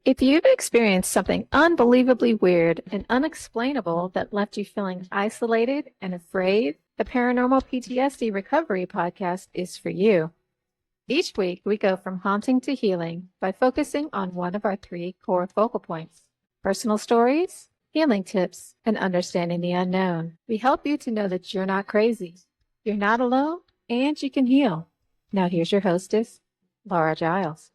If you've experienced something unbelievably weird and unexplainable that left you feeling isolated and afraid, the Paranormal PTSD Recovery Podcast is for you. Each week, we go from haunting to healing by focusing on one of our three core focal points: personal stories, healing tips, and understanding the unknown. We help you to know that you're not crazy, you're not alone, and you can heal. Now, here's your hostess, Laura Giles.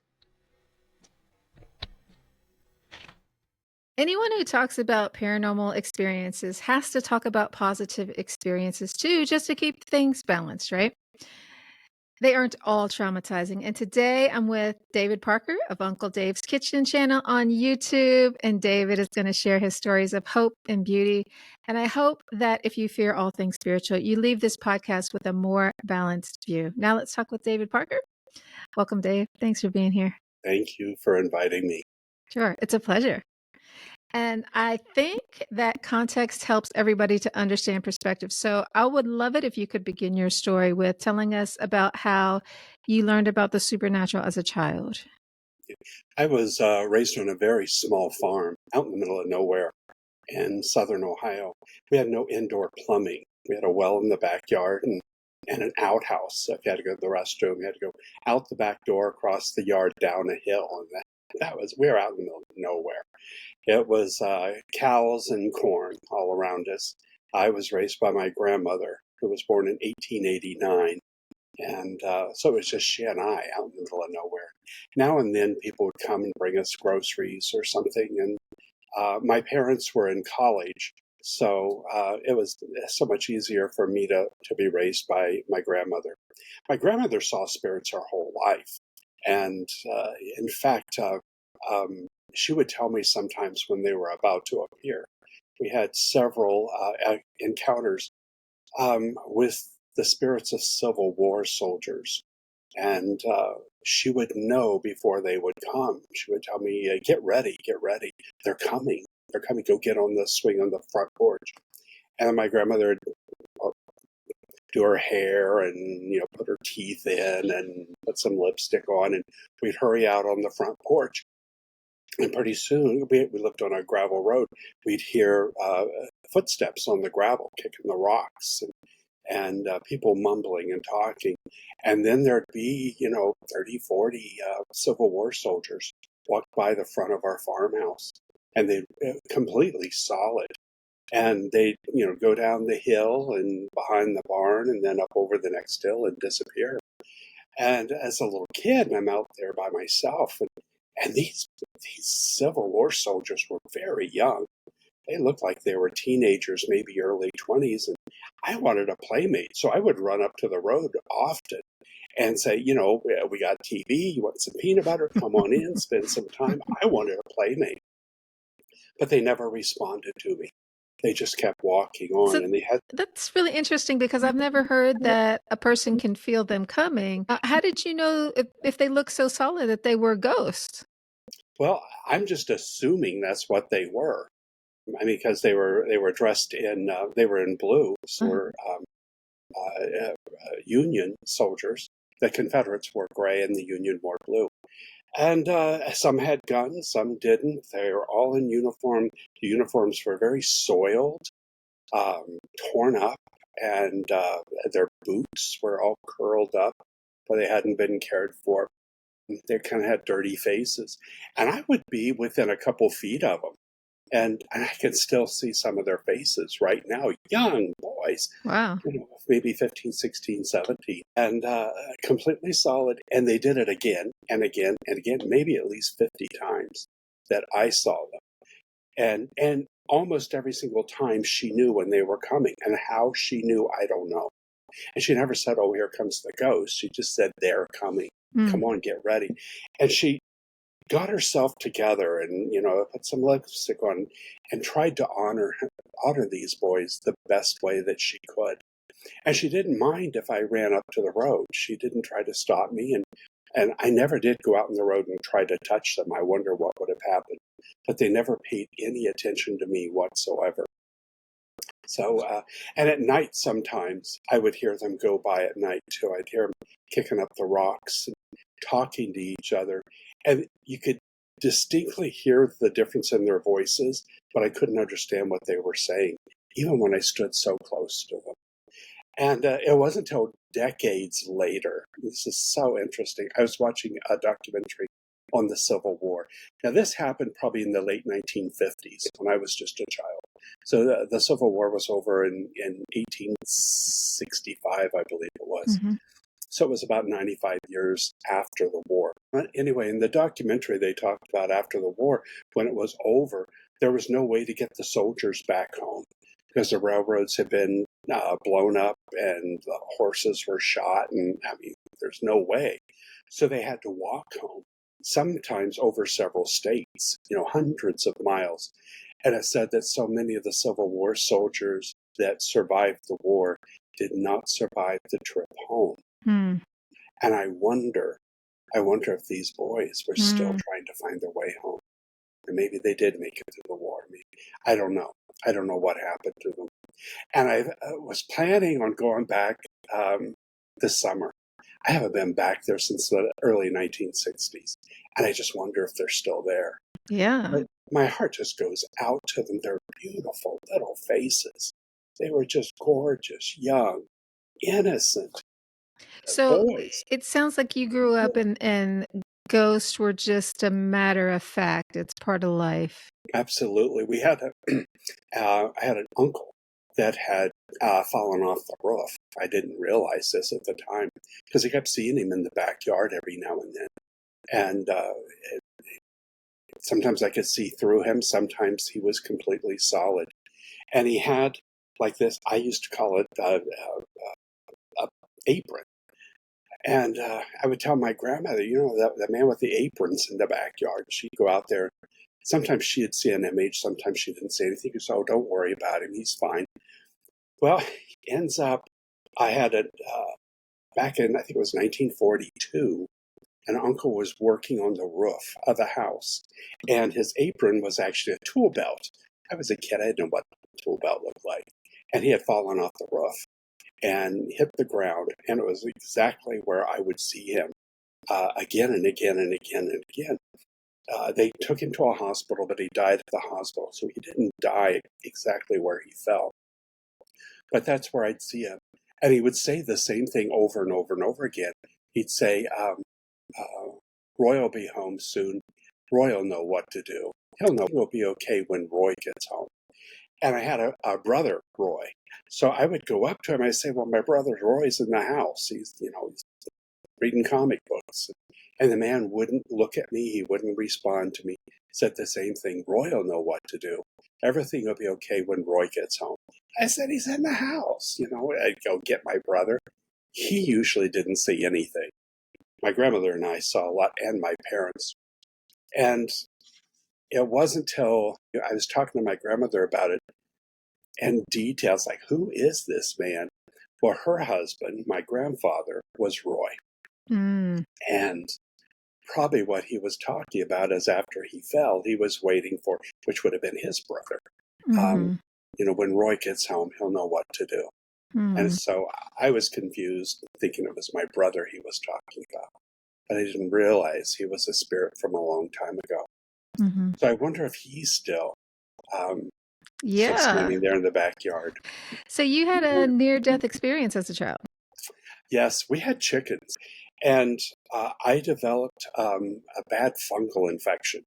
Anyone who talks about paranormal experiences has to talk about positive experiences too, just to keep things balanced, right? They aren't all traumatizing. And today I'm with David Parker of Uncle Dave's Kitchen channel on YouTube. And David is going to share his stories of hope and beauty. And I hope that if you fear all things spiritual, you leave this podcast with a more balanced view. Now let's talk with David Parker. Welcome, Dave. Thanks for being here. Thank you for inviting me. Sure. It's a pleasure. And I think that context helps everybody to understand perspective. So I would love it if you could begin your story with telling us about how you learned about the supernatural as a child. I was raised on a very small farm out in the middle of nowhere in southern Ohio. We had no indoor plumbing. We had a well in the backyard and an outhouse. So if you had to go to the restroom, you had to go out the back door, across the yard, down a hill. And we were out in the middle of nowhere. It was cows and corn all around us. I was raised by my grandmother, who was born in 1889. And so it was just she and I out in the middle of nowhere. Now and then people would come and bring us groceries or something. And my parents were in college, so it was so much easier for me to be raised by my grandmother. My grandmother saw spirits her whole life. And in fact, she would tell me sometimes when they were about to appear. We had several encounters with the spirits of Civil War soldiers. And she would know before they would come. She would tell me, get ready. They're coming. Go get on the swing on the front porch. And my grandmother would do her hair and, put her teeth in and put some lipstick on. And we'd hurry out on the front porch. And pretty soon, we lived on a gravel road, we'd hear footsteps on the gravel, kicking the rocks, and people mumbling and talking. And then there'd be, 30, 40 Civil War soldiers walk by the front of our farmhouse, and they'd completely solid. And they'd, go down the hill and behind the barn and then up over the next hill and disappear. And as a little kid, I'm out there by myself, and these Civil War soldiers were very young. They looked like they were teenagers, maybe early 20s, and I wanted a playmate. So I would run up to the road often and say, we got TV, you want some peanut butter? Come on in, spend some time. I wanted a playmate. But they never responded to me. They just kept walking on. So that's really interesting because I've never heard that a person can feel them coming. How did you know if they look so solid that they were ghosts? Well, I'm just assuming that's what they were. I mean, because they were dressed in they were in blue, so were Union soldiers. The Confederates wore gray, and the Union wore blue. And some had guns, some didn't. They were all in uniform. The uniforms were very soiled, torn up, and their boots were all curled up, where they hadn't been cared for. They kind of had dirty faces, and I would be within a couple feet of them. And I can still see some of their faces right now, young boys, Wow. Maybe 15, 16, 17, and completely solid. And they did it again and again and again, maybe at least 50 times that I saw them. And almost every single time she knew when they were coming, and how she knew, I don't know. And she never said, oh, here comes the ghost. She just said, they're coming. Come on, get ready. And she got herself together and, put some lipstick on and tried to honor these boys the best way that she could. And she didn't mind if I ran up to the road. She didn't try to stop me. And I never did go out on the road and try to touch them. I wonder what would have happened. But they never paid any attention to me whatsoever. So, and at night sometimes I would hear them go by at night too. I'd hear them kicking up the rocks and talking to each other. And you could distinctly hear the difference in their voices, but I couldn't understand what they were saying, even when I stood so close to them. And it wasn't until decades later, this is so interesting. I was watching a documentary on the Civil War. Now, this happened probably in the late 1950s when I was just a child. So the Civil War was over in 1865, I believe it was. Mm-hmm. So it was about 95 years after the war. But anyway, in the documentary, they talked about after the war, when it was over, there was no way to get the soldiers back home because the railroads had been blown up and the horses were shot. And I mean, there's no way. So they had to walk home, sometimes over several states, hundreds of miles. And it said that so many of the Civil War soldiers that survived the war did not survive the trip home. Mm. And I wonder if these boys were still trying to find their way home. And maybe they did make it through the war. Maybe. I don't know. I don't know what happened to them. And I was planning on going back this summer. I haven't been back there since the early 1960s. And I just wonder if they're still there. Yeah. But my heart just goes out to them. They're beautiful little faces. They were just gorgeous, young, innocent So boys. it sounds like you grew up and ghosts were just a matter of fact. It's part of life. Absolutely. We had I had an uncle that had fallen off the roof. I didn't realize this at the time because I kept seeing him in the backyard every now and then. And sometimes I could see through him. Sometimes he was completely solid. And he had like this, I used to call it a apron. And I would tell my grandmother, that man with the aprons in the backyard. She'd go out there. Sometimes she'd see an image. Sometimes she didn't say anything. She said, "Oh, don't worry about him. He's fine." Well, ends up, I had it back in, I think it was 1942. An uncle was working on the roof of the house, and his apron was actually a tool belt. I was a kid. I didn't know what a tool belt looked like. And he had fallen off the roof and hit the ground, and it was exactly where I would see him again and again and again and again. They took him to a hospital, but he died at the hospital, so he didn't die exactly where he fell. But that's where I'd see him. And he would say the same thing over and over and over again. He'd say, Roy will be home soon. Roy will know what to do. He'll know he'll be okay when Roy gets home. And I had a brother, Roy. So I would go up to him. I say, "Well, my brother Roy's in the house. He's reading comic books." And the man wouldn't look at me. He wouldn't respond to me. He said the same thing. "Roy will know what to do. Everything will be okay when Roy gets home." I said, "He's in the house." I'd go get my brother. He usually didn't see anything. My grandmother and I saw a lot, and my parents. And it wasn't until I was talking to my grandmother about it and details like, who is this man? Well, her husband, my grandfather, was Roy. Mm. And probably what he was talking about is after he fell, he was waiting for, which would have been his brother. Mm-hmm. When Roy gets home, he'll know what to do. And so I was confused, thinking it was my brother he was talking about. But I didn't realize he was a spirit from a long time ago. Mm-hmm. So I wonder if he's still Yeah. standing there in the backyard. So you had a near-death experience as a child. Yes, we had chickens. And I developed a bad fungal infection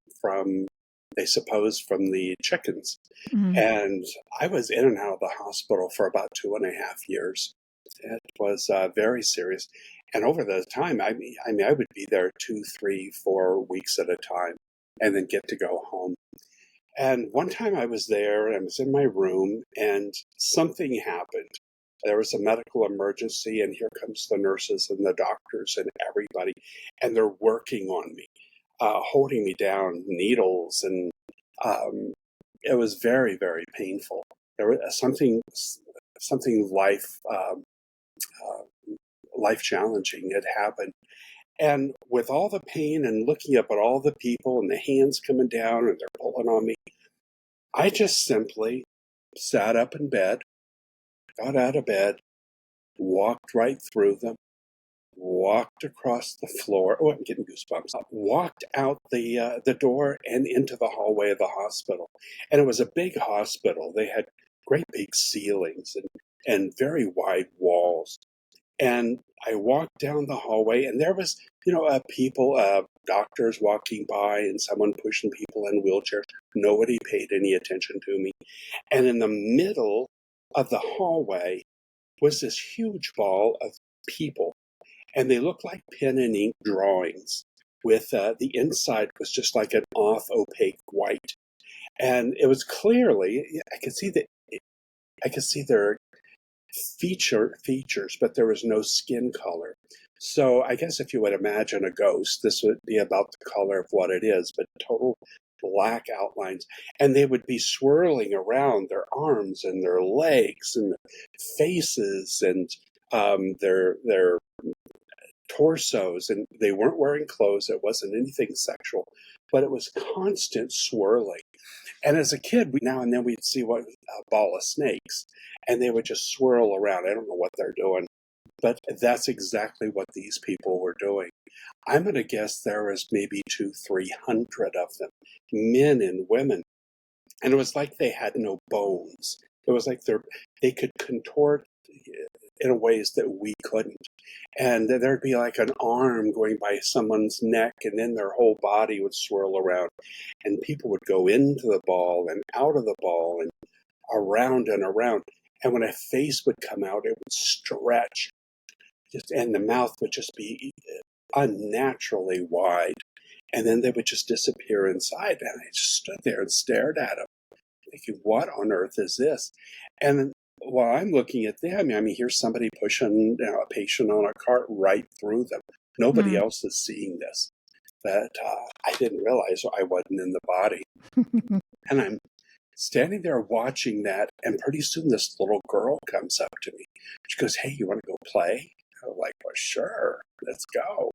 they suppose, from the chickens. Mm-hmm. And I was in and out of the hospital for about 2.5 years. It was very serious. And over the time, I mean, I would be there 2, 3, 4 weeks at a time and then get to go home. And one time I was there and I was in my room and something happened. There was a medical emergency, and here comes the nurses and the doctors and everybody, and they're working on me, holding me down, needles, and it was very, very painful. There was something life challenging had happened, and with all the pain and looking up at all the people and the hands coming down and they're pulling on me, I just simply sat up in bed, got out of bed, walked right through them, walked across the floor. Oh, I'm getting goosebumps. Walked out the door and into the hallway of the hospital. And it was a big hospital. They had great big ceilings and very wide walls. And I walked down the hallway, and there was, people, doctors walking by, and someone pushing people in wheelchairs. Nobody paid any attention to me. And in the middle of the hallway was this huge ball of people, and they looked like pen and ink drawings. With the inside was just like an off opaque white, and it was clearly I could see their features, but there was no skin color. So I guess if you would imagine a ghost, this would be about the color of what it is, but total black outlines. And they would be swirling around their arms and their legs and faces and their torsos, and they weren't wearing clothes. It wasn't anything sexual, but it was constant swirling. And as a kid, we now and then we'd see a ball of snakes, and they would just swirl around. I don't know what they're doing, but that's exactly what these people were doing. I'm going to guess there was maybe 300 of them, men and women, and it was like they had no bones. It was like they could contort in ways that we couldn't. And there'd be like an arm going by someone's neck, and then their whole body would swirl around. And people would go into the ball and out of the ball and around and around. And when a face would come out, it would stretch, and the mouth would just be unnaturally wide. And then they would just disappear inside. And I just stood there and stared at them, thinking, what on earth is this? And while I'm looking at them, I mean, here's somebody pushing a patient on a cart right through them. Nobody else is seeing this. But I didn't realize I wasn't in the body. And I'm standing there watching that, and pretty soon this little girl comes up to me. She goes, hey, you want to go play? I'm like, well, sure, let's go.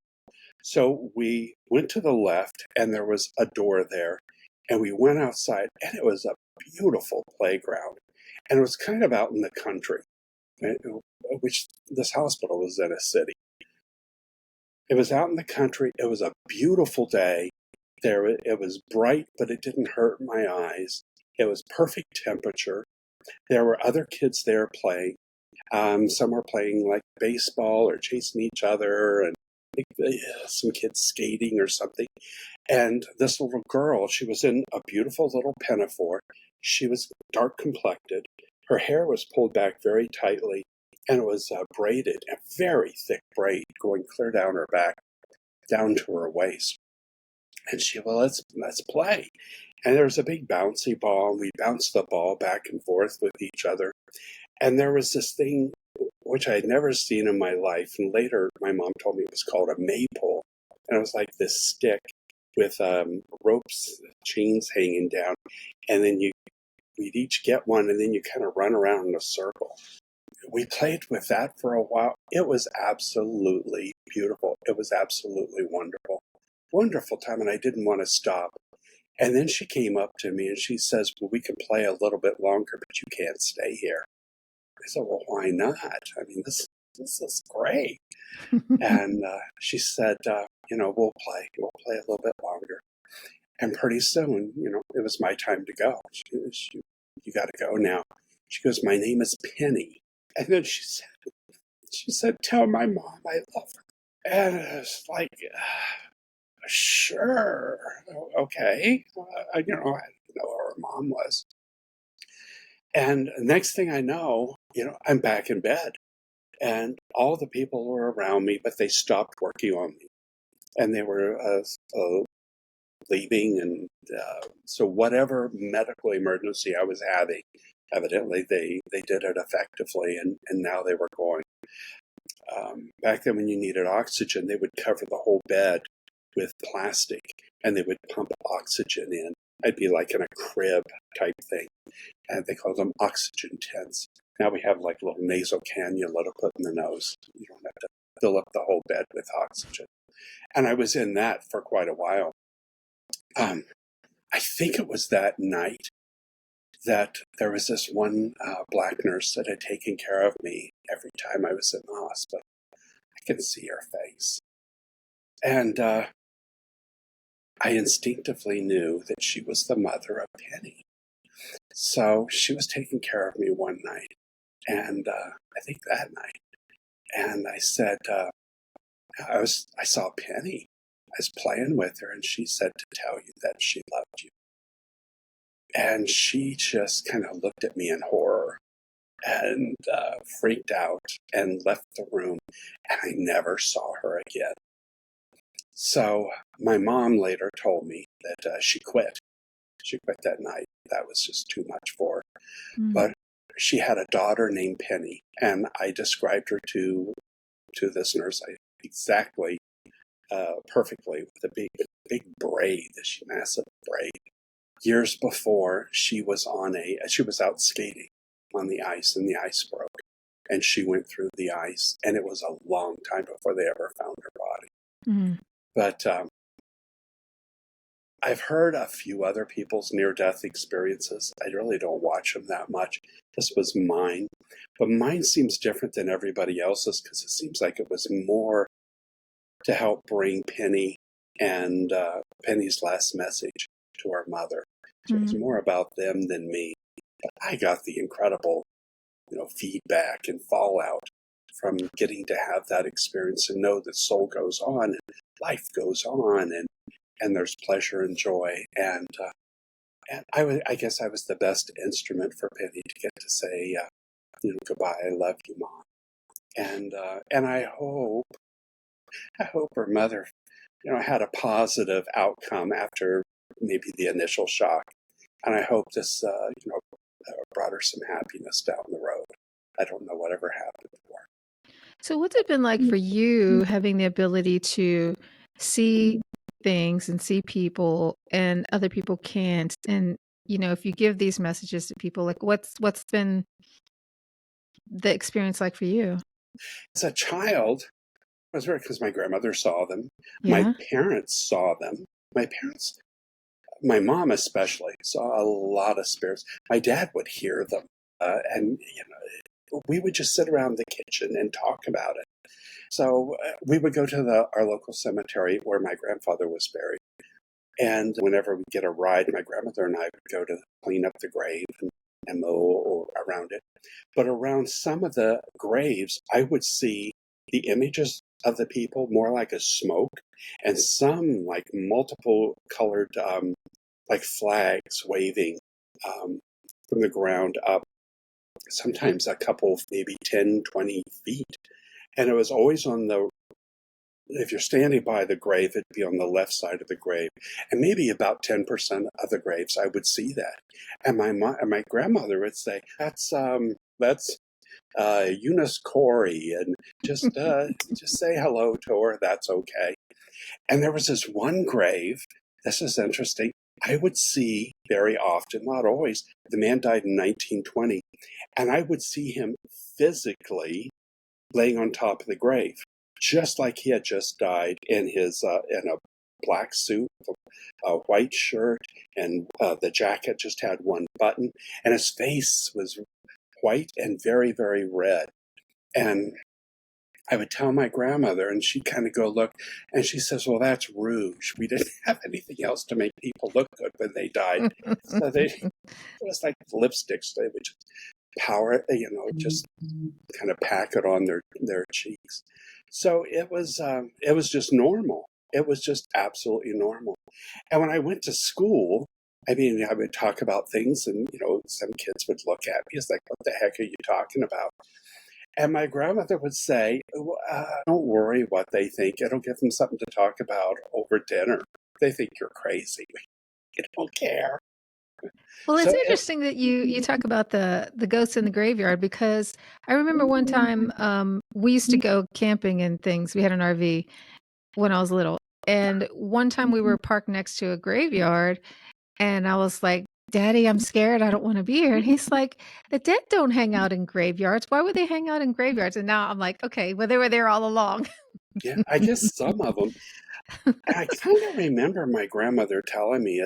So we went to the left, and there was a door there, and we went outside, and it was a beautiful playground. And it was kind of out in the country, which this hospital was in a city. It was out in the country. It was a beautiful day. It was bright, but it didn't hurt my eyes. It was perfect temperature. There were other kids there playing. Some were playing like baseball or chasing each other, and some kids skating or something. And this little girl, she was in a beautiful little pinafore. She was dark complected. Her hair was pulled back very tightly, and it was braided, a very thick braid going clear down her back, down to her waist. And she, well, let's play. And there was a big bouncy ball, and we bounced the ball back and forth with each other. And there was this thing which I had never seen in my life. And later, my mom told me it was called a maypole. And it was like this stick with ropes, chains hanging down. And then we'd each get one, and then you kind of run around in a circle. We played with that for a while. It was absolutely beautiful. It was absolutely wonderful. Wonderful time, and I didn't want to stop. And then she came up to me and she says, well, we can play a little bit longer, but you can't stay here. I said, well, why not? I mean, this is great. And she said, we'll play a little bit longer. And pretty soon, it was my time to go. You got to go now. She goes, my name is Penny. And then she said, tell my mom I love her. And it was like, sure, okay. I didn't know who her mom was. And next thing I know, I'm back in bed. And all the people were around me, but they stopped working on me. And they were leaving. And so whatever medical emergency I was having, evidently they did it effectively, and now they were going. Back then when you needed oxygen, they would cover the whole bed with plastic, and they would pump oxygen in. I'd be like in a crib type thing, and they called them oxygen tents. Now we have like little nasal cannula to put in the nose. You don't have to fill up the whole bed with oxygen. And I was in that for quite a while. I think it was that night that there was this one black nurse that had taken care of me every time I was in the hospital. I can see her face. And I instinctively knew that she was the mother of Penny. So she was taking care of me one night, and I think that night. And I said, I saw Penny. I was playing with her, and she said to tell you that she loved you. And she just kind of looked at me in horror and freaked out and left the room, and I never saw her again. So my mom later told me that she quit. She quit that night. That was just too much for her. But she had a daughter named Penny, and I described her to this nurse exactly, perfectly, with a big braid, this massive braid. Years before, she was out skating on the ice, and the ice broke, and she went through the ice, and it was a long time before they ever found her body. Mm. But I've heard a few other people's near-death experiences. I really don't watch them that much. This was mine. But mine seems different than everybody else's because it seems like it was more to help bring Penny and Penny's last message to her mother. So it was more about them than me. But I got the incredible, feedback and fallout from getting to have that experience and know that soul goes on and life goes on and there's pleasure and joy. And I guess I was the best instrument for Penny to get to say, goodbye, I love you, Mom. And I hope her mother, had a positive outcome after maybe the initial shock. And I hope this, brought her some happiness down the road. I don't know whatever happened to her. So what's it been like for you having the ability to see things and see people and other people can't? And, if you give these messages to people, like what's been the experience like for you? As a child, it was weird because my grandmother saw them. Yeah. My parents saw them. My mom especially, saw a lot of spirits. My dad would hear them. And we would just sit around the kitchen and talk about it. So we would go to our local cemetery where my grandfather was buried. And whenever we get a ride, my grandmother and I would go to clean up the grave and mow around it. But around some of the graves, I would see the images of the people more like a smoke, and some like multiple colored, like flags waving from the ground up, sometimes a couple, maybe 10, 20 feet. And it was always if you're standing by the grave, it'd be on the left side of the grave. And maybe about 10% of the graves, I would see that. And my grandmother would say, that's Eunice Corey, and just say hello to her. That's okay. And there was this one grave. This is interesting. I would see very often, not always. The man died in 1920, and I would see him physically laying on top of the grave, just like he had just died in his in a black suit, a white shirt, and the jacket just had one button, and his face was white and very, very red. And I would tell my grandmother, and she'd kind of go look, and she says, well, that's rouge. We didn't have anything else to make people look good when they died. So it was like lipsticks. They would just power it, just kind of pack it on their cheeks. So it was just normal. It was just absolutely normal. And when I went to school, I would talk about things, and some kids would look at me as like, what the heck are you talking about? And my grandmother would say, don't worry what they think. It'll give them something to talk about over dinner. They think you're crazy. You don't care. Well, it's interesting that you talk about the ghosts in the graveyard, because I remember one time we used to go camping and things. We had an RV when I was little. And one time we were parked next to a graveyard, and I was like, Daddy, I'm scared. I don't want to be here. And he's like, the dead don't hang out in graveyards. Why would they hang out in graveyards? And now I'm like, okay, well, they were there all along. Yeah, I guess some of them. I kind of remember my grandmother telling me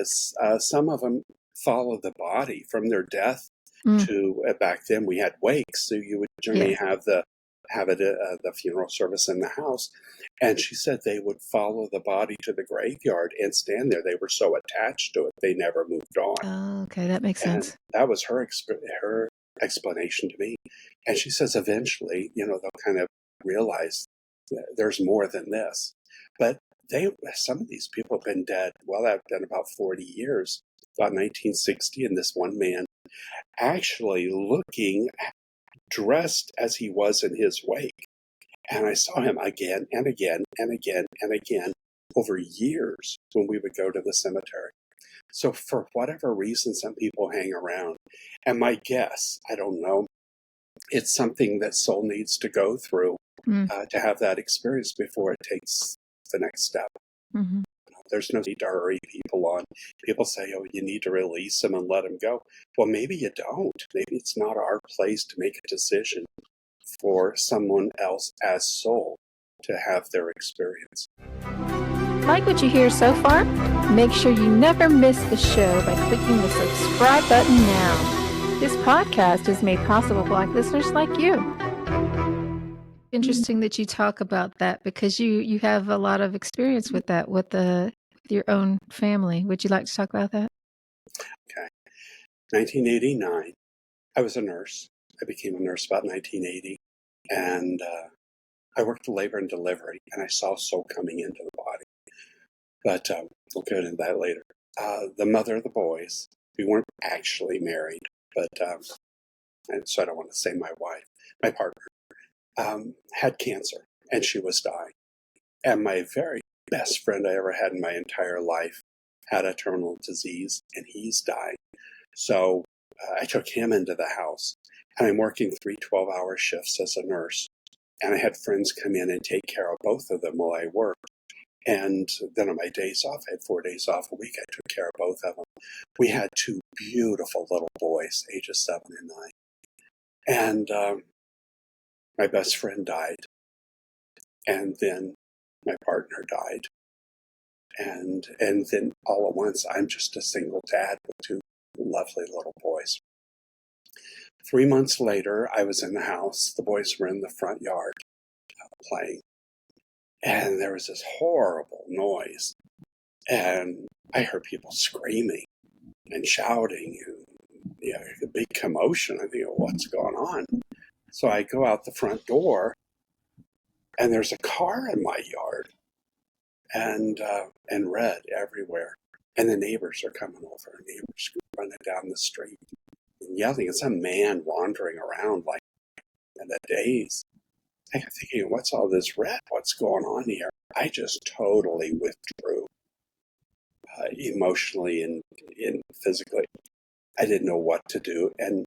some of them follow the body from their death to back then we had wakes, so you would generally have the have it the funeral service in the house. And she said they would follow the body to the graveyard and stand there. They were so attached to it, they never moved on. Oh, okay, that makes And sense. that was her explanation to me. And she says eventually, they'll kind of realize that there's more than this. But some of these people have been dead. Well, I've been about 40 years, about 1960, and this one man actually looking dressed as he was in his wake. And I saw him again and again and again and again over years when we would go to the cemetery. So for whatever reason, some people hang around. And my guess, I don't know, it's something that soul needs to go through to have that experience before it takes the next step. Mm-hmm. There's no need to hurry people on. People say, oh, you need to release them and let them go. Well, maybe you don't. Maybe it's not our place to make a decision for someone else as soul to have their experience. Like what you hear so far? Make sure you never miss the show by clicking the subscribe button now. This podcast is made possible by listeners like you. Interesting that you talk about that because you have a lot of experience with that with your own family. Would you like to talk about that? Okay. 1989, I was a nurse. I became a nurse about 1980, and I worked labor and delivery, and I saw soul coming into the body. But we'll get into that later. The mother of the boys, we weren't actually married, but and so I don't want to say my wife, my partner, had cancer, and she was dying. And my very best friend I ever had in my entire life had a terminal disease, and he's dying. So I took him into the house, and I'm working 3 12-hour shifts as a nurse. And I had friends come in and take care of both of them while I worked. And then on my days off, I had 4 days off a week. I took care of both of them. We had 2 beautiful little boys, ages 7 and 9. And my best friend died. And then my partner died. And then all at once, I'm just a single dad with 2 lovely little boys. 3 months later, I was in the house. The boys were in the front yard playing. And there was this horrible noise. And I heard people screaming and shouting and a big commotion. I think, what's going on? So I go out the front door, and there's a car in my yard, and red everywhere. And the neighbors are coming over. Neighbors running down the street and yelling. And some man wandering around like in the daze. I'm thinking, what's all this red? What's going on here? I just totally withdrew emotionally and physically. I didn't know what to do. And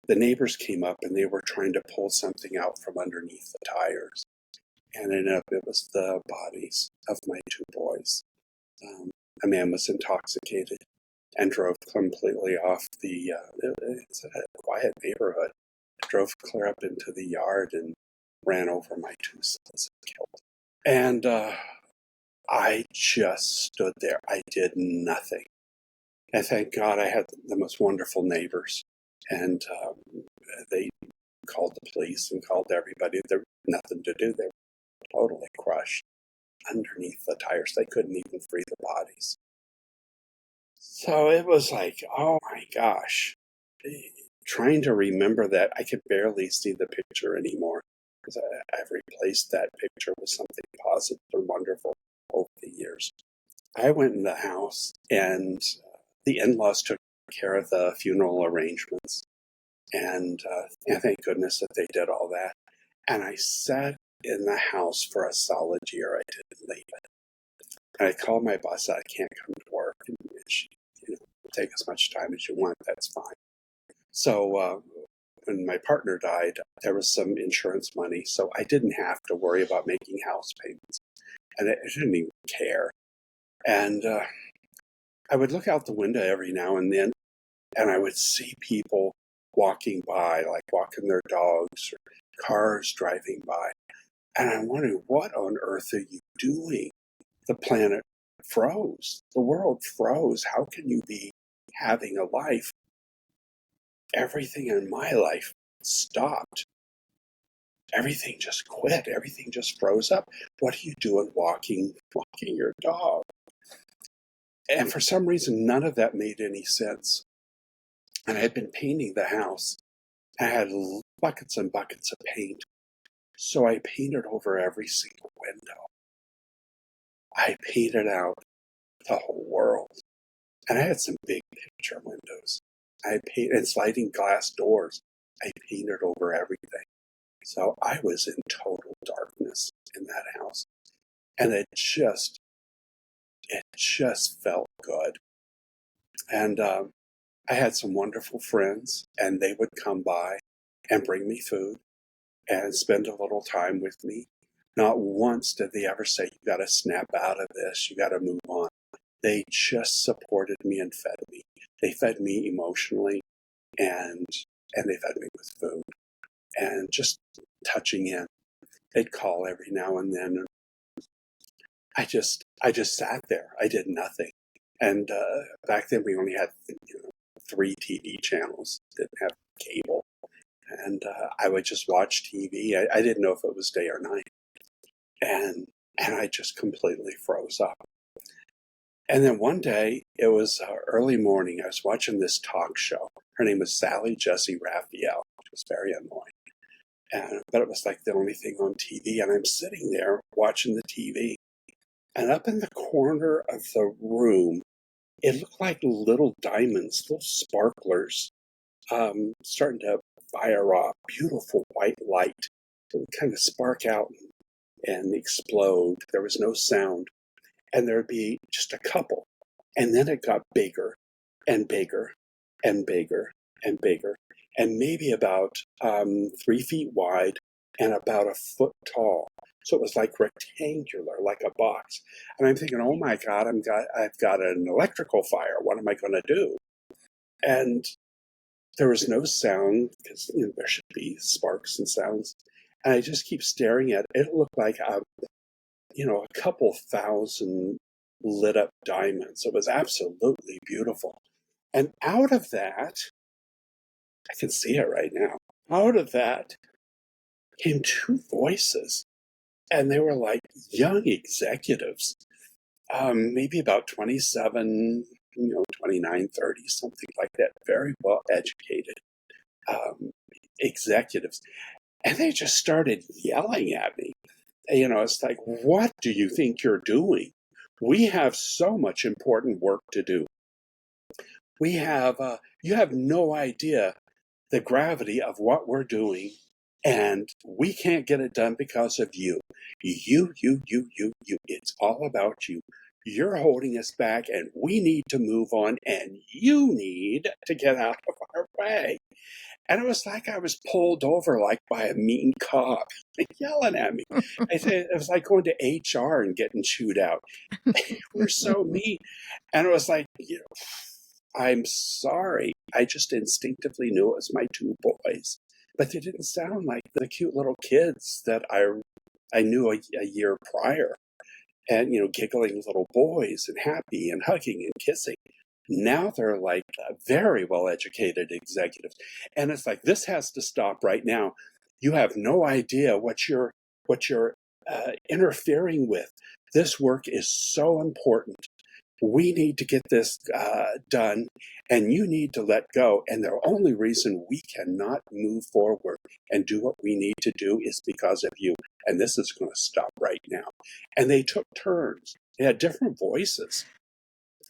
the neighbors came up and they were trying to pull something out from underneath the tires. And it was the bodies of my 2 boys. A man was intoxicated and drove completely off the, it's a quiet neighborhood, drove clear up into the yard and ran over my 2 sons and killed them. And I just stood there. I did nothing. And thank God I had the most wonderful neighbors. And they called the police and called everybody. There was nothing to do. They were totally crushed underneath the tires. They couldn't even free the bodies. So it was like, oh my gosh. Trying to remember that, I could barely see the picture anymore because I've replaced that picture with something positive and wonderful over the years. I went in the house, and the in-laws took care of the funeral arrangements. And thank goodness that they did all that. And I sat in the house for a solid year. I didn't leave it. And I called my boss, said, I can't come to work. And she, take as much time as you want. That's fine. So when my partner died, there was some insurance money. So I didn't have to worry about making house payments. And I didn't even care. And I would look out the window every now and then, and I would see people walking by, like walking their dogs, or cars driving by. And I'm wondering, what on earth are you doing? The planet froze. The world froze. How can you be having a life? Everything in my life stopped. everything just quit. Everything just froze up. What are you doing walking your dog? And for some reason, none of that made any sense. And I had been painting the house. I had buckets and buckets of paint. So I painted over every single window. I painted out the whole world. And I had some big picture windows. I painted and sliding glass doors. I painted over everything. So I was in total darkness in that house. And it just felt good. And I had some wonderful friends, and they would come by and bring me food and spend a little time with me. Not once did they ever say, you got to snap out of this, you got to move on. They just supported me and fed me. They fed me emotionally, and they fed me with food and just touching in. They'd call every now and then. I just sat there. I did nothing. And back then we only had 3 TV channels. Didn't have cable. And I would just watch TV. I didn't know if it was day or night. And I just completely froze up. And then one day, it was early morning. I was watching this talk show. Her name was Sally Jesse Raphael, which was very annoying. But it was like the only thing on TV. And I'm sitting there watching the TV. And up in the corner of the room, it looked like little diamonds, little sparklers, starting to fire off beautiful white light. It would kind of spark out and explode. There was no sound. And there would be just a couple. And then it got bigger and bigger and bigger and bigger. And maybe about 3 feet wide and about a foot tall. So it was like rectangular, like a box. And I'm thinking, oh my God, I've got an electrical fire. What am I going to do? And there was no sound because there should be sparks and sounds. And I just keep staring at it. It looked like a couple thousand lit up diamonds. It was absolutely beautiful. And out of that, I can see it right now. Out of that came 2 voices. And they were like young executives, maybe about 27, 29, 30, something like that. Very well educated executives. And they just started yelling at me. It's like, what do you think you're doing? We have so much important work to do. You have no idea the gravity of what we're doing, and we can't get it done because of you. You. It's all about you. You're holding us back, and we need to move on, and you need to get out of our way. And it was like I was pulled over like by a mean cop yelling at me. It was like going to HR and getting chewed out. We're so mean. And it was like, I'm sorry. I just instinctively knew it was my 2 boys. But they didn't sound like the cute little kids that I knew a year prior. And, giggling little boys and happy and hugging and kissing. Now they're like very well-educated executives. And it's like, this has to stop right now. You have no idea what you're interfering with. This work is so important. We need to get this done, and you need to let go. And the only reason we cannot move forward and do what we need to do is because of you. And this is going to stop right now. And they took turns. They had different voices.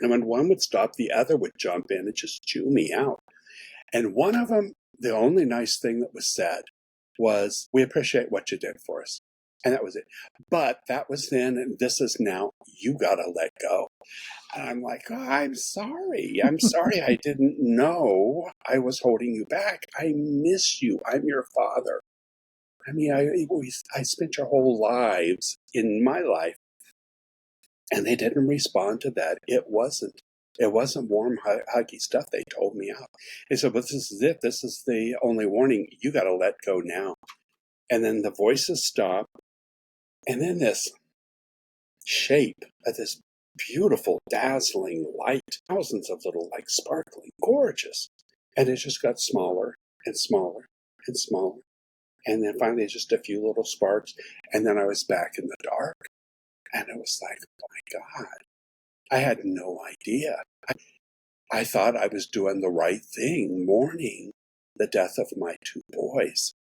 And when one would stop, the other would jump in and just chew me out. And one of them, the only nice thing that was said was, we appreciate what you did for us. And that was it. But that was then, and this is now. You got to let go. And I'm like, oh, I'm sorry. I didn't know I was holding you back. I miss you. I'm your father. I mean, I spent your whole lives in my life. And they didn't respond to that. It wasn't warm, huggy stuff. They told me out. They said, but this is it. This is the only warning. You got to let go now. And then the voices stop. And then this shape of this beautiful, dazzling light, thousands of little, like sparkling, gorgeous. And it just got smaller and smaller and smaller And then finally, just a few little sparks. And then I was back in the dark. And it was like, oh my God, I had no idea. I thought I was doing the right thing, mourning the death of my two boys.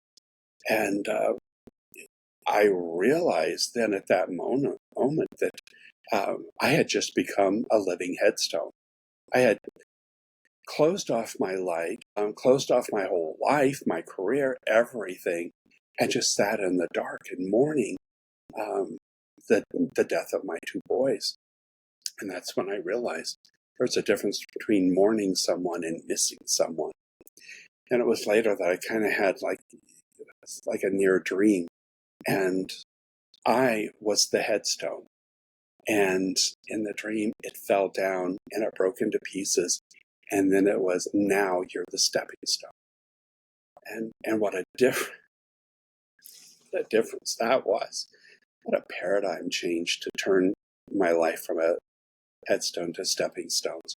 And I realized then at that moment that I had just become a living headstone. I had closed off my light, closed off my whole life, my career, everything, and just sat in the dark and mourning um, the death of my two boys. And that's when I realized there's a difference between mourning someone and missing someone. And it was later that I kind of had like a near dream, and I was the headstone. And in the dream, it fell down and it broke into pieces. And then it was, now you're the stepping stone. And what a difference that was. What a paradigm change to turn my life from a headstone to stepping stones.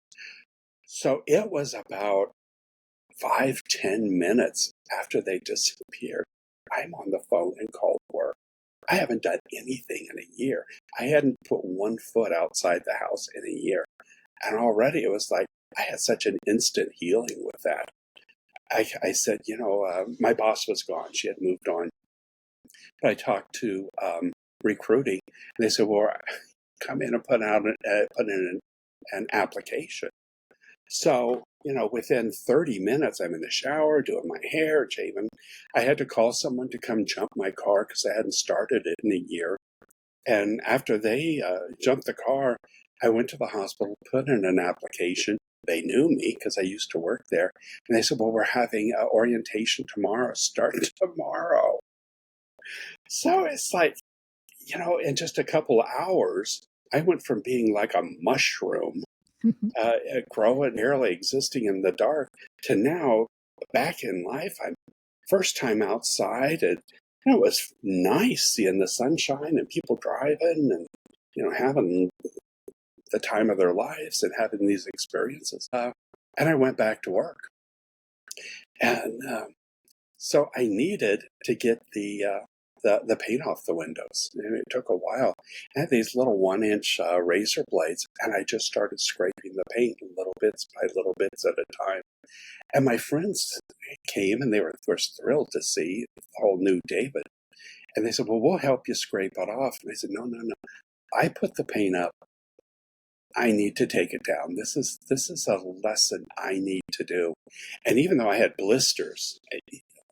So it was about 5-10 minutes after they disappeared. I'm on the phone and called work. I haven't done anything in a year. I hadn't put one foot outside the house in a year. And already it was like, I had such an instant healing with that. I said, my boss was gone. She had moved on. But I talked to recruiting, and they said, well, come in and put in an application. So, within 30 minutes, I'm in the shower, doing my hair, shaving. I had to call someone to come jump my car because I hadn't started it in a year. And after they jumped the car, I went to the hospital, put in an application. They knew me because I used to work there. And they said, well, we're having orientation tomorrow, start tomorrow. So it's like, in just a couple of hours, I went from being like a mushroom, growing, barely existing in the dark, to now back in life. I'm first time outside, and it was nice seeing the sunshine and people driving and having the time of their lives and having these experiences. And I went back to work, and so I needed to get the paint off the windows, and it took a while. I had these little 1-inch razor blades, and I just started scraping the paint little bits by little bits at a time. And my friends came, and they were thrilled to see the whole new David. And they said, well, we'll help you scrape it off. And I said, no. I put the paint up. I need to take it down. This is a lesson I need to do. And even though I had blisters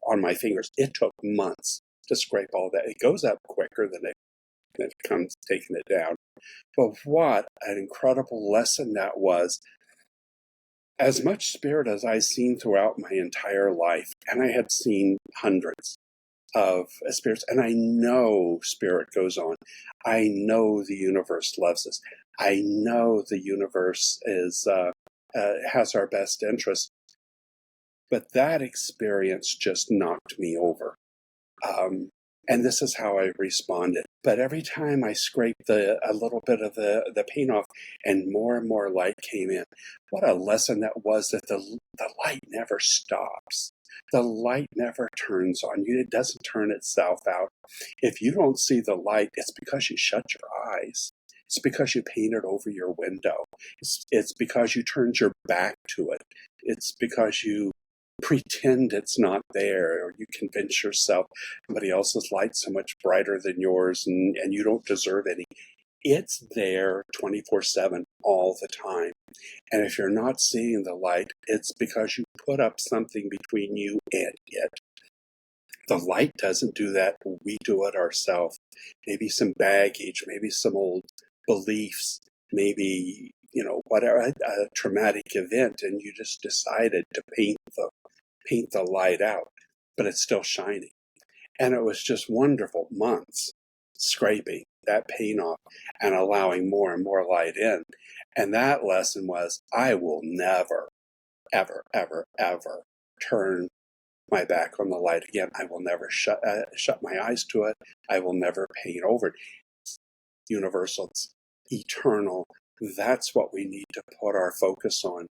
on my fingers, it took months to scrape all that. It goes up quicker than it comes taking it down. But what an incredible lesson that was. As much spirit as I've seen throughout my entire life, and I had seen hundreds of spirits, and I know spirit goes on. I know the universe loves us. I know the universe has our best interest. But that experience just knocked me over. And this is how I responded. But every time I scraped a little bit of the paint off and more light came in, what a lesson that was, that the light never stops. The light never turns on you. It doesn't turn itself out. If you don't see the light, it's because you shut your eyes. It's because you painted over your window. It's because you turned your back to it. It's because you pretend it's not there, or you convince yourself somebody else's light's so much brighter than yours, and you don't deserve any. It's there 24/7 all the time. And if you're not seeing the light, it's because you put up something between you and it. The light doesn't do that. We do it ourselves. Maybe some baggage, maybe some old beliefs, maybe, whatever, a traumatic event, and you just decided to paint the light out, but it's still shining. And it was just wonderful months scraping that paint off and allowing more and more light in. And that lesson was, I will never, ever, ever, ever turn my back on the light again. I will never shut my eyes to it. I will never paint over it. It's universal, it's eternal. That's what we need to put our focus on.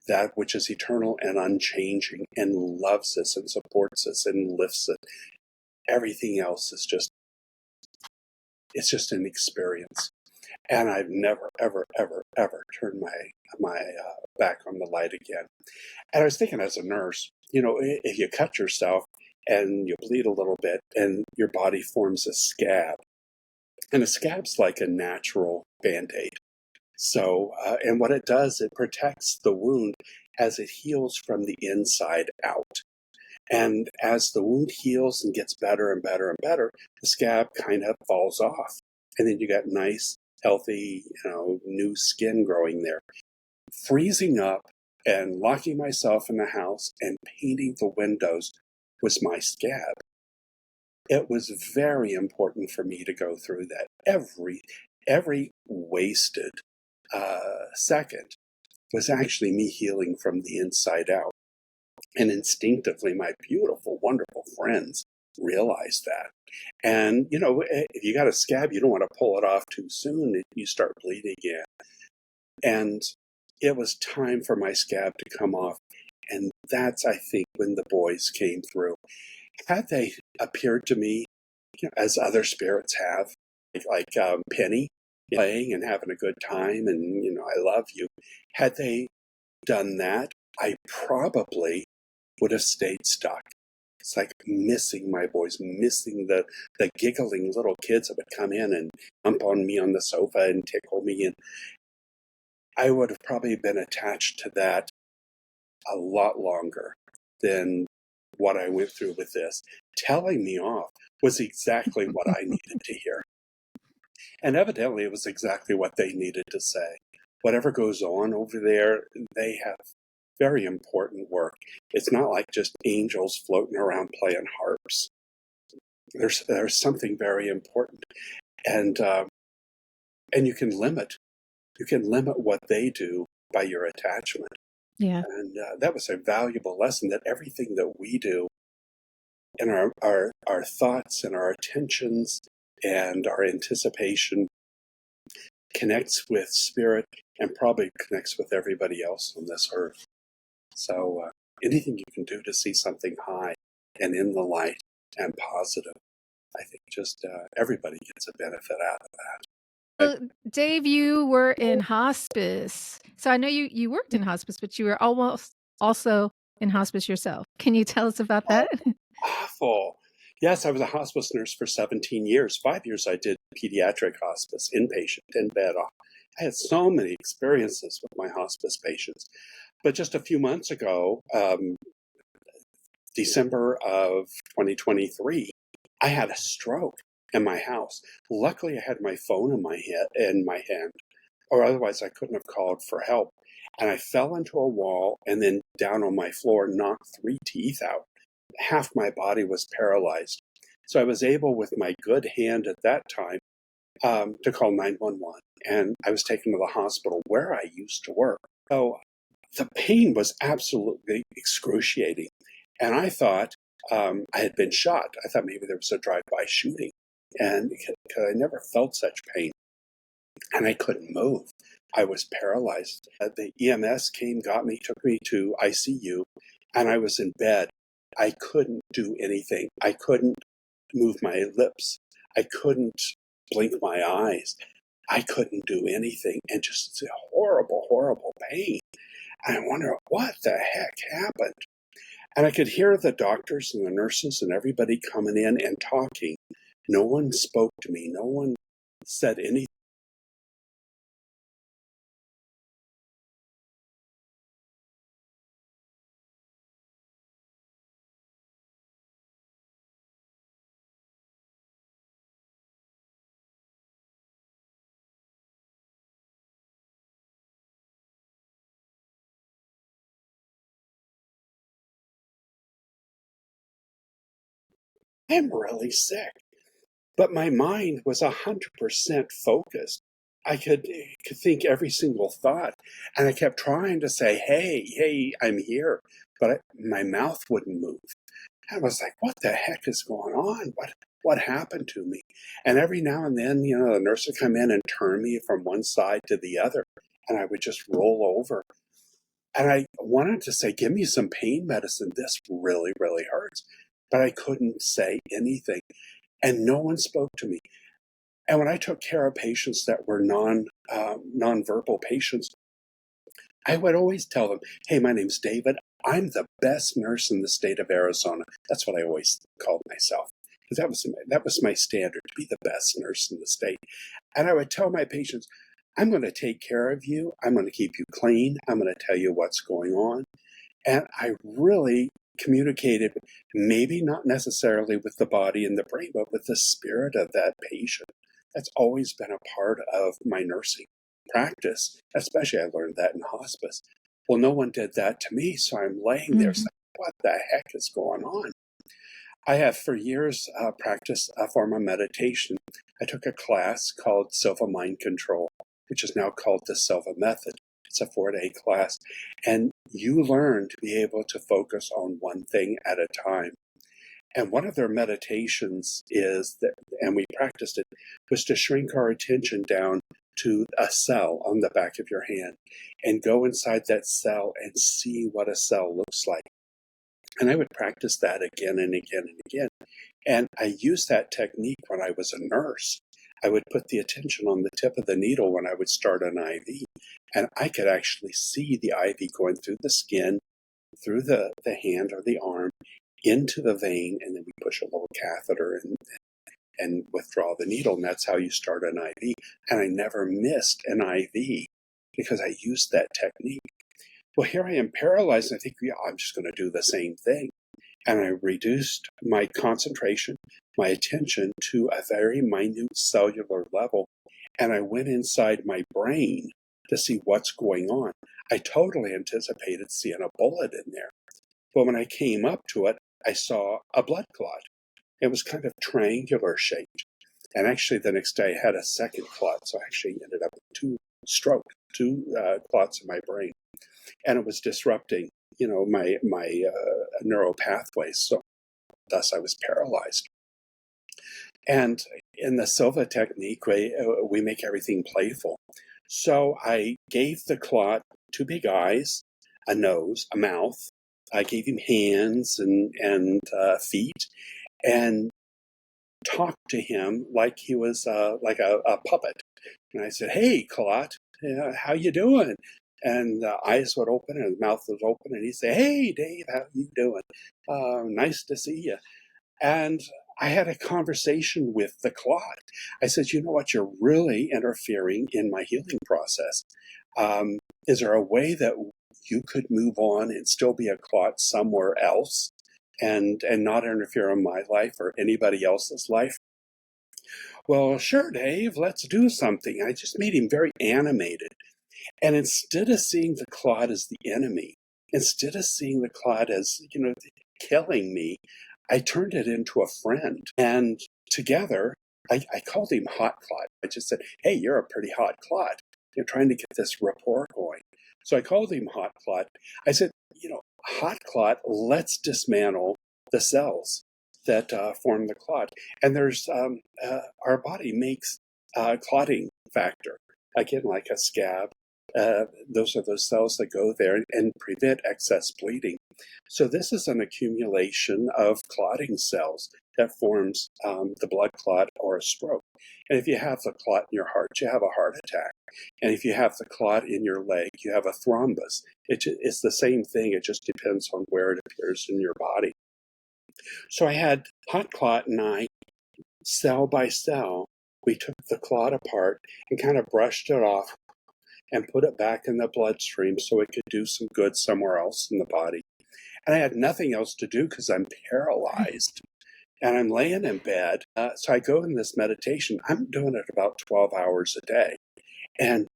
That which is eternal and unchanging and loves us and supports us and lifts us. Everything else is it's just an experience. And I've never, ever, ever, ever turned my back on the light again. And I was thinking, as a nurse, if you cut yourself and you bleed a little bit and your body forms a scab, and a scab's like a natural Band-Aid. So, and what it does, it protects the wound as it heals from the inside out. And as the wound heals and gets better and better and better, the scab kind of falls off. And then you got nice, healthy, new skin growing there. Freezing up and locking myself in the house and painting the windows was my scab. It was very important for me to go through that. Every wasted second was actually me healing from the inside out. And instinctively, my beautiful, wonderful friends realized that. And, if you got a scab, you don't want to pull it off too soon if you start bleeding again. And it was time for my scab to come off. And that's, I think, when the boys came through. Had they appeared to me as other spirits have, like Penny, playing and having a good time and, I love you. Had they done that, I probably would have stayed stuck. It's like missing my boys, missing the giggling little kids that would come in and jump on me on the sofa and tickle me. And I would have probably been attached to that a lot longer than what I went through with this. Telling me off was exactly what I needed to hear. And evidently it was exactly what they needed to say. Whatever goes on over there, they have very important work. It's not like just angels floating around playing harps. There's something very important. And you can limit what they do by your attachment. Yeah. And that was a valuable lesson, that everything that we do and our thoughts and our attentions and our anticipation connects with spirit and probably connects with everybody else on this earth. So anything you can do to see something high and in the light and positive, I think just everybody gets a benefit out of that. Dave, you were in hospice. So I know you worked in hospice, but you were almost also in hospice yourself. Can you tell us about that? Awful. Yes, I was a hospice nurse for 17 years. 5 years I did pediatric hospice, inpatient, in bed. I had so many experiences with my hospice patients. But just a few months ago, December of 2023, I had a stroke in my house. Luckily, I had my phone in my hand, or otherwise I couldn't have called for help. And I fell into a wall and then down on my floor, knocked 3 teeth out. Half my body was paralyzed. So I was able, with my good hand at that time, to call 911. And I was taken to the hospital where I used to work. So the pain was absolutely excruciating. And I thought I had been shot. I thought maybe there was a drive-by shooting. And because I never felt such pain. And I couldn't move. I was paralyzed. The EMS came, got me, took me to ICU, and I was in bed. I couldn't do anything. I couldn't move my lips. I couldn't blink my eyes. I couldn't do anything, and just horrible, horrible pain. And I wonder what the heck happened. And I could hear the doctors and the nurses and everybody coming in and talking. No one spoke to me. No one said anything. I'm really sick. But my mind was 100% focused. I could think every single thought. And I kept trying to say, hey, I'm here. But my mouth wouldn't move. I was like, what the heck is going on? What happened to me? And every now and then, the nurse would come in and turn me from one side to the other. And I would just roll over. And I wanted to say, give me some pain medicine. This really, really hurts. but I couldn't say anything. And no one spoke to me. And when I took care of patients that were nonverbal patients, I would always tell them, hey, my name's David. I'm the best nurse in the state of Arizona. That's what I always called myself. Because that was my standard, to be the best nurse in the state. And I would tell my patients, I'm going to take care of you. I'm going to keep you clean. I'm going to tell you what's going on. And I really communicated, maybe not necessarily with the body and the brain, but with the spirit of that patient. That's always been a part of my nursing practice, especially I learned that in hospice. Well, no one did that to me, so I'm laying there saying, what the heck is going on? I have for years practiced a form of meditation. I took a class called Silva Mind Control, which is now called the Silva Method. It's a 4-day class. And you learn to be able to focus on one thing at a time. And one of their meditations is that, and we practiced it, was to shrink our attention down to a cell on the back of your hand and go inside that cell and see what a cell looks like. And I would practice that again and again and again. And I used that technique when I was a nurse. I would put the attention on the tip of the needle when I would start an IV. And I could actually see the IV going through the skin, through the hand or the arm, into the vein, and then we push a little catheter and withdraw the needle. And that's how you start an IV. And I never missed an IV because I used that technique. Well, here I am paralyzed, and I think, yeah, I'm just going to do the same thing. And I reduced my concentration, my attention to a very minute cellular level. And I went inside my brain to see what's going on. I totally anticipated seeing a bullet in there. But when I came up to it, I saw a blood clot. It was kind of triangular shaped. And actually, the next day, I had a second clot. So I actually ended up with two clots in my brain. And it was disrupting, my neural pathways. So thus I was paralyzed. And in the Silva technique, we make everything playful. So I gave the clot 2 big eyes, a nose, a mouth. I gave him hands and feet, and talked to him like he was like a puppet. And I said, "Hey, clot, how you doing?" And the eyes would open and the mouth would open, and he'd say, "Hey, Dave, how you doing? Nice to see you." And I had a conversation with the clot. I said, "You know what? You're really interfering in my healing process. Is there a way that you could move on and still be a clot somewhere else and not interfere in my life or anybody else's life?" "Well, sure, Dave, let's do something." I just made him very animated. And instead of seeing the clot as the enemy, instead of seeing the clot as, killing me, I turned it into a friend. And together, I called him Hot Clot. I just said, "Hey, you're a pretty hot clot. You're trying to get this rapport going." So I called him Hot Clot. I said, "Hot Clot, let's dismantle the cells that form the clot." And there's, our body makes clotting factor, again, like a scab. Those are those cells that go there and prevent excess bleeding. So this is an accumulation of clotting cells that forms the blood clot or a stroke. And if you have the clot in your heart, you have a heart attack. And if you have the clot in your leg, you have a thrombus. It's the same thing. It just depends on where it appears in your body. So I had Hot Clot and I, cell by cell, we took the clot apart and kind of brushed it off and put it back in the bloodstream so it could do some good somewhere else in the body. And I had nothing else to do because I'm paralyzed and I'm laying in bed. So I go in this meditation. I'm doing it about 12 hours a day. And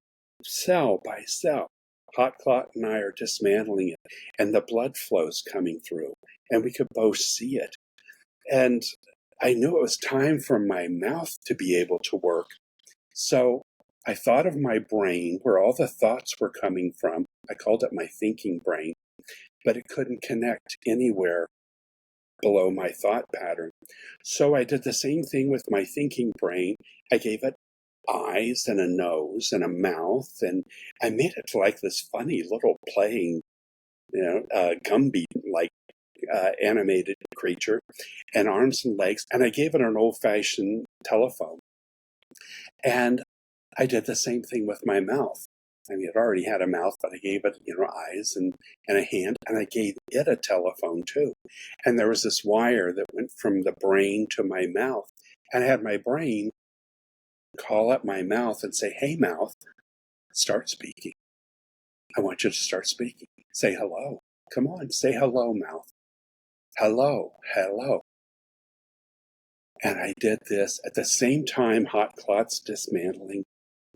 cell by cell, Hot Clot and I are dismantling it. And the blood flow's coming through. And we could both see it. And I knew it was time for my mouth to be able to work. So I thought of my brain, where all the thoughts were coming from. I called it my thinking brain, but it couldn't connect anywhere below my thought pattern. So I did the same thing with my thinking brain. I gave it eyes and a nose and a mouth, and I made it like this funny little playing, Gumby like animated creature, and arms and legs, and I gave it an old-fashioned telephone. And I did the same thing with my mouth. I mean, it already had a mouth, but I gave it, eyes and a hand, and I gave it a telephone too. And there was this wire that went from the brain to my mouth, and I had my brain call up my mouth and say, "Hey, mouth, start speaking. I want you to start speaking. Say hello. Come on, say hello, mouth. Hello, hello." And I did this at the same time, hot clots dismantling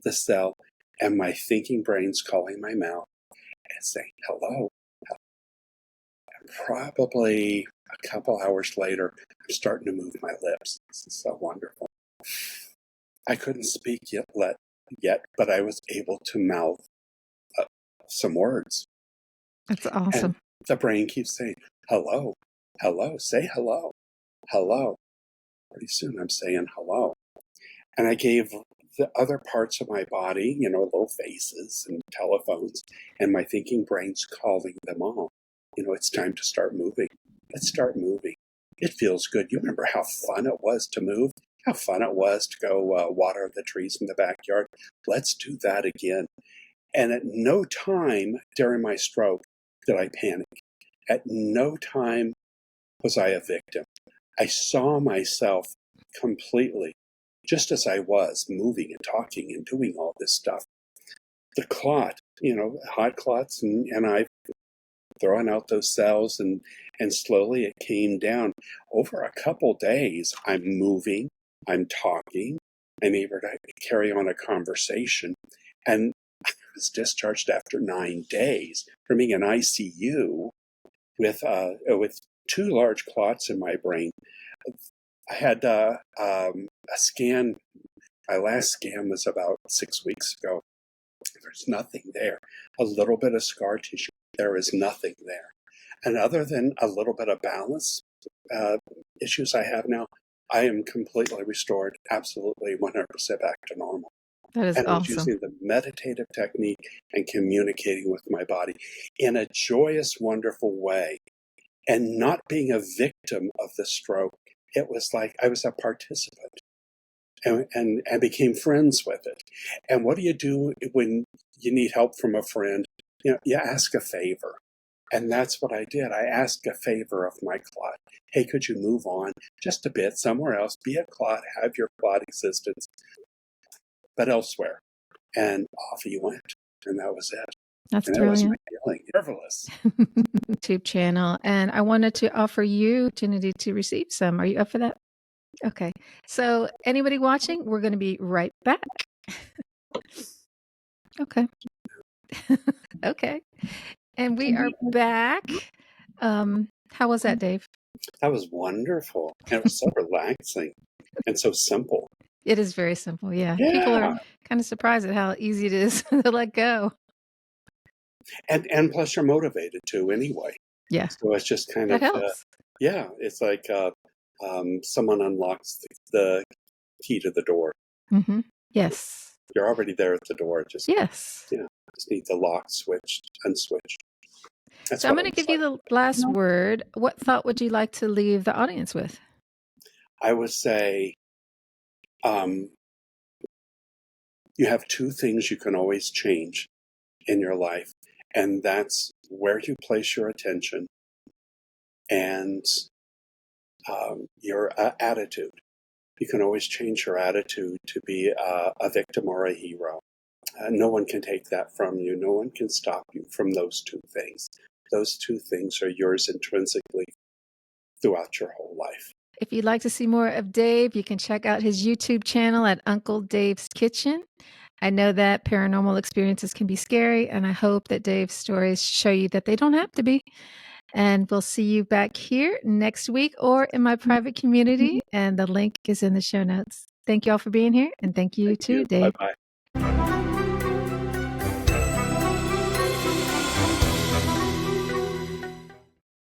the cell, and my thinking brain's calling my mouth and saying hello. And probably a couple hours later, I'm starting to move my lips. This is so wonderful. I couldn't speak yet, but I was able to mouth some words. That's awesome. And the brain keeps saying, hello, hello, say hello, hello. Pretty soon I'm saying hello. And I gave the other parts of my body, little faces and telephones, and my thinking brain's calling them all. It's time to start moving. Let's start moving. It feels good. You remember how fun it was to move? How fun it was to go water the trees in the backyard? Let's do that again. And at no time during my stroke did I panic. At no time was I a victim. I saw myself completely, just as I was, moving and talking and doing all this stuff. The clot, hot clots, and I've thrown out those cells, and slowly it came down. Over a couple days, I'm moving, I'm talking, I'm able to carry on a conversation, and I was discharged after 9 days from being in ICU with 2 large clots in my brain. I had a scan. My last scan was about 6 weeks ago. There's nothing there. A little bit of scar tissue. There is nothing there. And other than a little bit of balance issues I have now, I am completely restored, absolutely 100% back to normal. That is and I was awesome. using the meditative technique and communicating with my body in a joyous, wonderful way, and not being a victim of the stroke. It was like I was a participant and became friends with it. And what do you do when you need help from a friend? You ask a favor. And that's what I did. I asked a favor of my clot. Hey, could you move on just a bit somewhere else? Be a clot, have your clot existence, but elsewhere. And off he went. And that was it. That's and that was my brilliant. feeling. Marvelous. YouTube channel. And I wanted to offer you opportunity to receive some. Are you up for that? Okay. So anybody watching, we're going to be right back. Okay. Okay. And we are back. How was that, Dave? That was wonderful. And it was so relaxing and so simple. It is very simple. Yeah. People are kind of surprised at how easy it is to let go. And plus you're motivated to anyway. Yeah. So it's just kind That of, helps. it's like someone unlocks the key to the door. Mm-hmm. Yes. You're already there at the door. Just, yes. Just need the lock switched, unswitched. That's so I'm going to give you the last word. What thought would you like to leave the audience with? I would say you have 2 things you can always change in your life, and that's where you place your attention and your attitude. You can always change your attitude to be a victim or a hero. No one can take that from you. No one can stop you from those 2 things. Those 2 things are yours intrinsically throughout your whole life. If you'd like to see more of Dave, you can check out his YouTube channel at Uncle Dave's Kitchen. I know that paranormal experiences can be scary, and I hope that Dave's stories show you that they don't have to be. And we'll see you back here next week or in my private community, and the link is in the show notes. Thank you all for being here, and thank you too, Dave. Bye-bye.